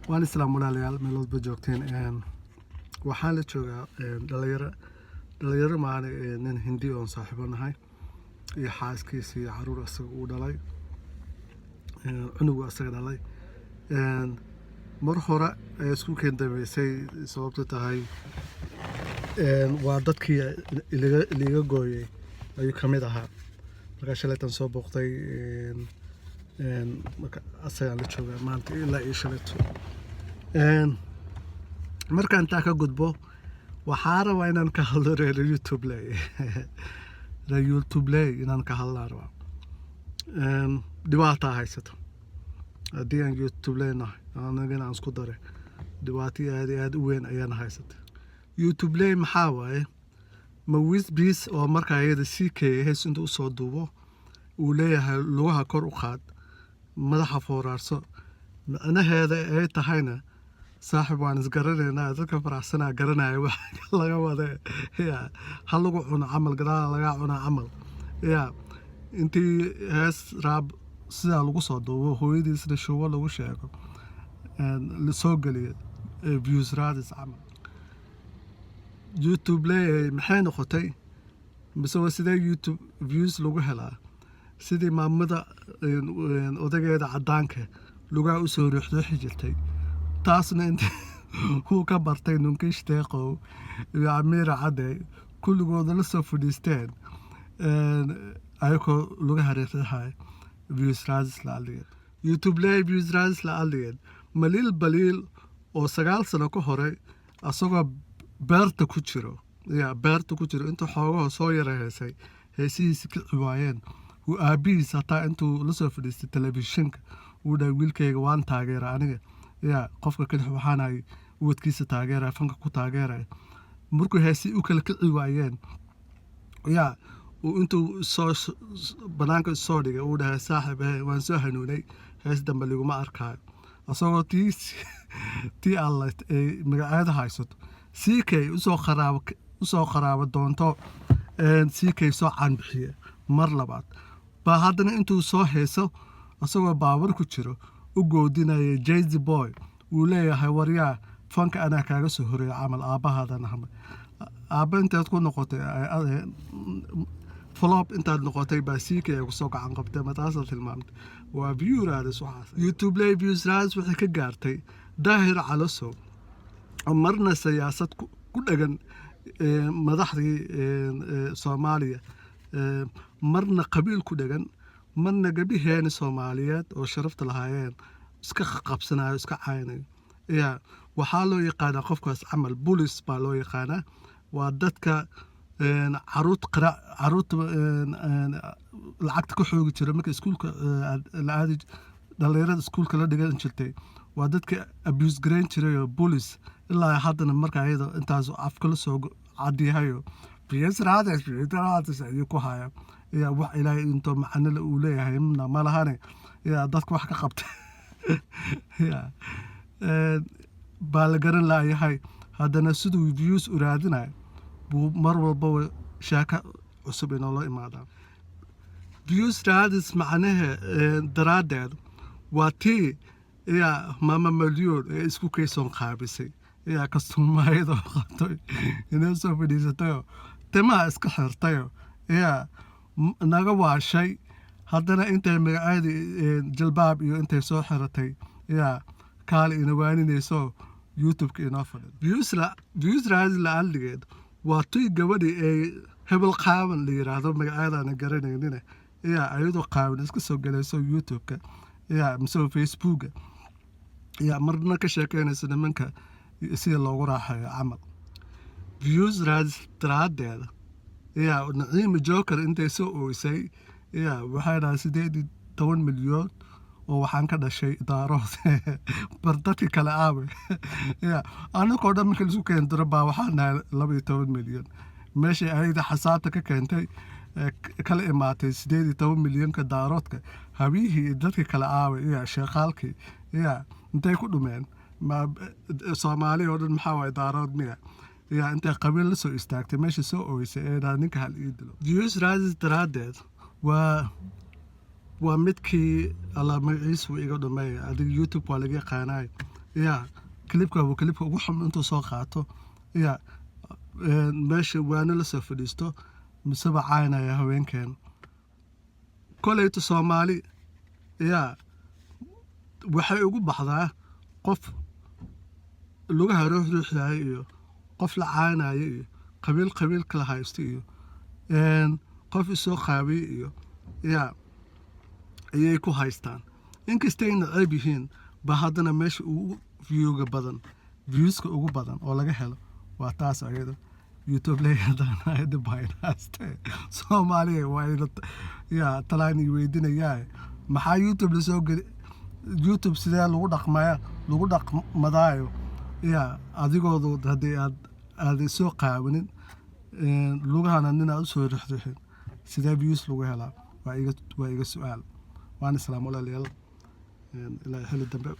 waan islaam walaalayaal meeloodba joogteen waxaan la joogaa dhalinyaro maana nin hindi oon saaxiibo nahay iyo xaaskiisa iyo caruur asaga uu dhalay cunugu asaga dhalay mar hore ay isku keen dambeysay sababta tahay waa dadkii iliga gooyay ayuu ka mid ahaa markaa shalaytan soo booqday marka asagaan la joogaa maanta ilaa iyo shalayto markaan taa ka gudbo waxaa rabaa inaan ka hadlo reer YouTube ley inaan ka hadlaan rabaa dhibaataa haysato haddii aan YouTube ley nahay anagana aan isku daray dhibaato aad iyo aad u weyn ayaana haysata YouTube ley maxaa waaye ma wisbis oo markaa iyada CK hees inta usoo duubo uu leeyahay lugaha kor u qaad madaxa fooraarso macnaheeda ay tahayna saaxiib waan isgaranaynaa dadka faraxsanaa garanaya wax laga wada hal lagu cuno camal gadaal laga cunaa camal intii hees raab sidaa lagu soo duubo hooyadiisna shubo lagu sheego la soo geliyo views raadis camal YouTube ley maxay noqotay mise waa sidee YouTube views lagu helaa sidii maamada odageeda caddaanka lugaa u soo ruuxdooxi jirtay taasna inta uu ka bartay nunkish deeqow iyo amiira cadde kulligooda la soo fadhiisteen ayagoo laga hareertahay views raadis la aligeed YouTube ley views raadis la aligeed maliil baliil oo 9 sano ka hore asagoo beerta ku jiro inta xoogaha soo yara heesay heesihiisi ka ciwaayeen uu aabihiis hataa intuu la soo fadhiistay telefishinka uu dhahay wiilkayga waan taageera aniga qofka kadix waxaanahay uwadkiisa taageeraya fanka ku taageeraya markuu heesi u kala ka ciwaayeen uu intuu soo banaanka soo dhigay uu dhahay saaxiib waan soo hanuunay hees dambe liguma arkaayo asagoo tii alla ay magaceeda haysato CK usoo qaraabo doonto CK soo caanbixiye mar labaad baa haddana intuu soo heeso asagoo baabar ku jiro u goodinaya Jay-Z boy uu leeyahay waryaa fanka anaa kaaga soo horeeya camal aabbahaadana hama aabba intaad ku noqotay flop intaad noqotay baa CK ay kusoo gacan qabtay mataasaad tilmaamtay waa view raadis waxaas YouTube ley views raadis waxay ka gaartay daahir calasow marna siyaasad ku dhagan madaxdii Soomaaliya marna qabiil ku dhagan marna gabiheena Soomaaliyeed oo sharafta lahaayeen iska qabsanayo iska caaynayo waxaa loo yaqaanaa qofkaas camal police baa loo yaqaanaa waa dadka caruurta lacagta ka xoogi jira marka iskuulka la aadi dhalinyarada iskuulka la dhigan jirtay waa dadka abuse gareyn jiray oo police ilaa haddana marka ayada intaas afka la soo cadiyahayo biyas raadis ayuu ku haya wax ilaahay intuu macnala uu leeyahay ma lahane dadka wax ka qabta baa la garan laayahay haddana siduu views u raadinayo buu mar walba shaaka cusub inoo la imaadaa views raadis macnahe daraaddeed waa tii mama malyoon ee isku kaysoon qaabisay kastuumayadoo qabtay inoo soo fadhiisatayo timaha iska xirtayo naga waashay haddana intay magaceedii jalbaab iyo intay soo xiratay kaali ina waaninayso YouTube-ka inoo fadhido views raadis la aligeed waa tii gabadhi ay hebel qaaban la yiraahdo magaceedaana garanaynina ayadoo qaaban iska soo galayso YouTube-ka mise Facebook-ka marna ka sheekeynaysa nimanka sida loogu raaxayo camal views raadis daraaddeeda naciima joker intay soo ooysay waxay dhahay 18 milyan oo waxaan ka dhashay daarood bar dadka kale aaway anagoo dhan marka laisku keendiro baa waxaan nahay 12 milyan meeshay ayada xasaabta ka keentay kala imaatay 18 milyanka daaroodka habiyihii dadka kale aaway sheeqaalkii intay ku dhumeen Soomaali oo dhan maxaa waay daarood miya intay qabiil la soo istaagtay meesha soo ooysay ee ninka hal ii dilo views raadis daraaddeed waa midkii alla magaciisu iga dhameeyay adiga YouTube waa laga yaqaanay yaa klibka waa klibka ugu xun intuu soo qaato yaa meesha waana la soo fadhiisto miseba caynaya haweenkeen kolayta Soomaali yaa waxay ugu baxdaa qof lugaha ruuxruuxdaay iyo qof la caynaya iyo qabiil kala haysto iyo qof isoo qaabay iyo yaa ayay ku haystaan inkastayna ceeb yihiin ba haddana meesha ugu viewska ugu badan oo laga helo waa taas ayada YouTube leeyahay ayada baynaste Soomaaliya waa yaa talaan weydiinayaa maxaa YouTube la soo gali YouTube sidee lagu dhaqmadaayo yaa adigoodu haddii aad soo qaawinin lugahana nina u soo rixrixin sidee views lagu helaa waa iga su'aal waan islaam walaalayaal ilaa xilli dambe